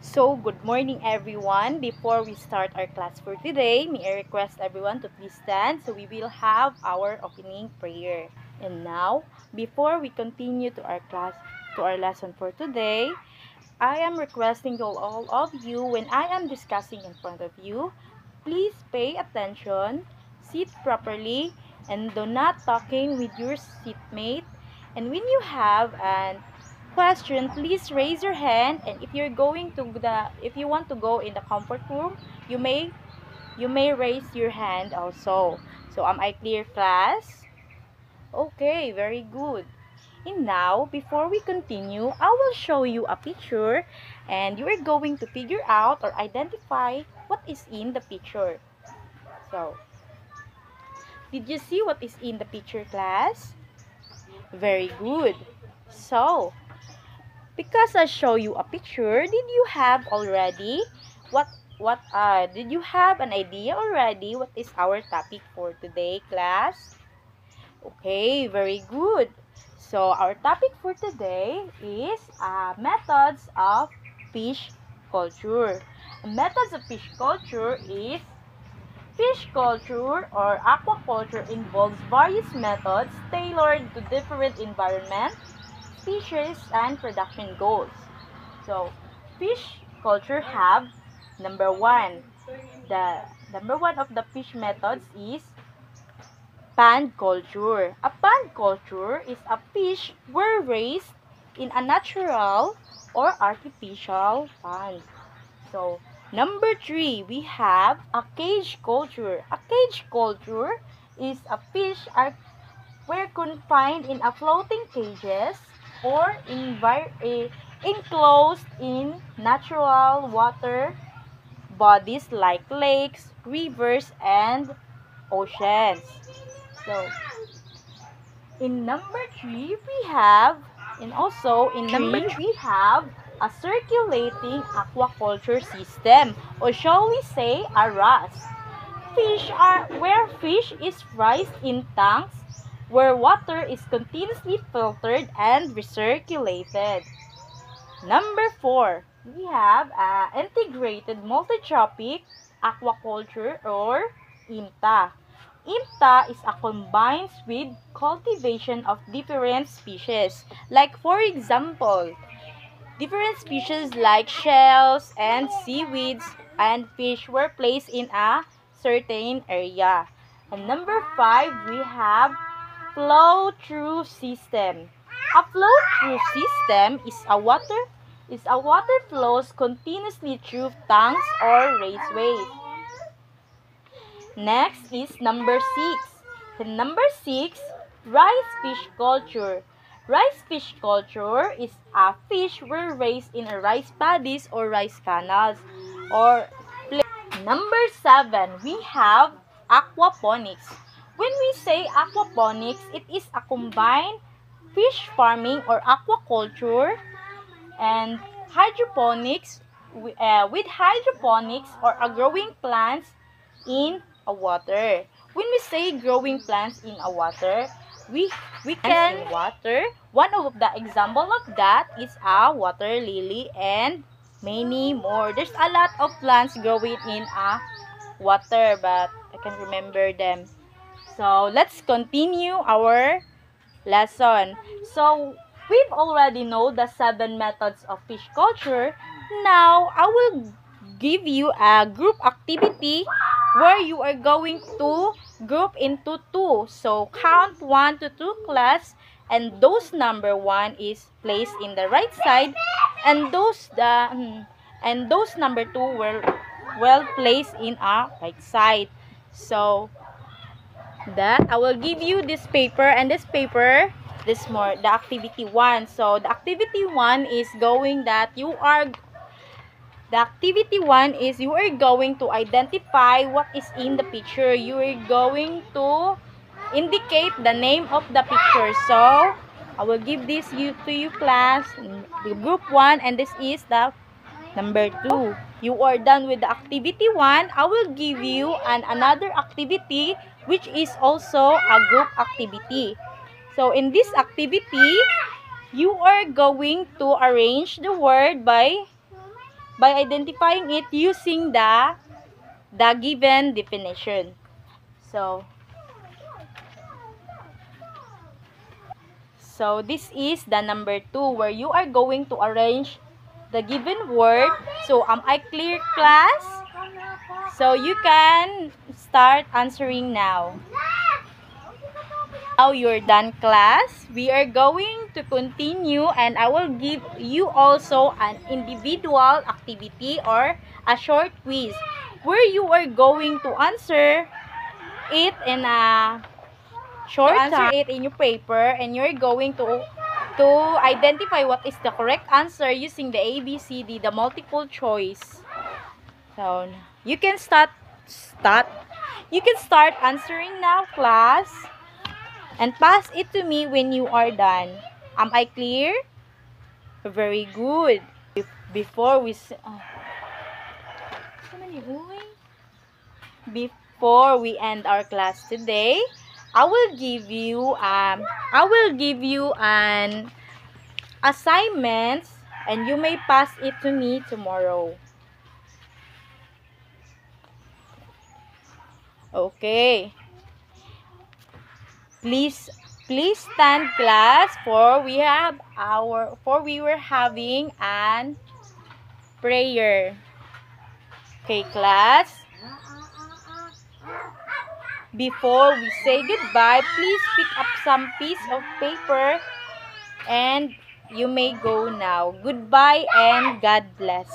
So, good morning everyone. Before we start our class for today, may I request everyone to please stand so we will have our opening prayer. And now, before we continue to our lesson for today, I am requesting to all of you when I am discussing in front of you, please pay attention, sit properly, and do not talking with your seatmate. And when you have an question, please raise your hand. And if you want to go in the comfort room, you may raise your hand also. So am I clear, class? Okay, very good. And now, before we continue, I will show you a picture and you are going to figure out or identify what is in the picture. So, did you see what is in the picture, class? Very good. So, because I show you a picture, did you have already did you have an idea already what is our topic for today, class? Okay, very good. So, our topic for today is methods of fish culture. Methods of fish culture is fish culture or aquaculture involves various methods tailored to different environments, species, and production goals. So, fish culture have number one. The number one of the fish methods is pond culture. A pond culture is a fish were raised in a natural or artificial pond. So, number three, we have a cage culture. A cage culture is a fish were confined in a floating cages or enclosed in natural water bodies like lakes, rivers, and oceans. So, in number three, we have, and also in number three, we have a circulating aquaculture system, or shall we say a RAS. Where fish is raised in tanks where water is continuously filtered and recirculated. Number four, we have integrated multi-trophic aquaculture or IMTA. IMTA is a combines with cultivation of different species. Like for example, different species like shells and seaweeds and fish were placed in a certain area. And number five, we have flow-through system. A flow-through system is a water flows continuously through tanks or raceways. Next is number 6. The number 6, rice fish culture. Rice fish culture is a fish were raised in a rice paddies or rice canals. Or number 7, we have aquaponics. When we say aquaponics, it is a combined fish farming or aquaculture and hydroponics with hydroponics or a growing plants in a water. When we say growing plants in a water, we can water. One of the example of that is a water lily and many more. There's a lot of plants growing in a water, but I can't remember them. So let's continue our lesson. So we've already know the 7 methods of fish culture. Now I will give you a group activity where you are going to group into 2. So count 1 to 2, class, and those number 1 is placed in the right side and those number 2 were well placed in our right side. So that I will give you this paper and this paper, this more the activity 1. So the activity 1 is going that you are the activity 1 is you are going to identify what is in the picture. You are going to indicate the name of the picture. So I will give this to you, class, the group 1, and this is the number 2. You are done with the activity 1. I will give you another activity which is also a group activity. So in this activity, you are going to arrange the word by by identifying it using the given definition. So this is the number 2 where you are going to arrange the given word. So am I clear, class? So you can start answering now. Now you're done, class. We are going to continue and I will give you also an individual activity or a short quiz where you are going to answer it in a short time. Answer it in your paper and you're going to identify what is the correct answer using the ABCD, the multiple choice. So you can start. You can start answering now, class. And pass it to me when you are done. Am I clear? Very good. Before we end our class today, I will give you an assignment and you may pass it to me tomorrow. Okay. Please stand, class, for we were having an prayer. Okay, class. Before we say goodbye, please pick up some piece of paper and you may go now. Goodbye and God bless.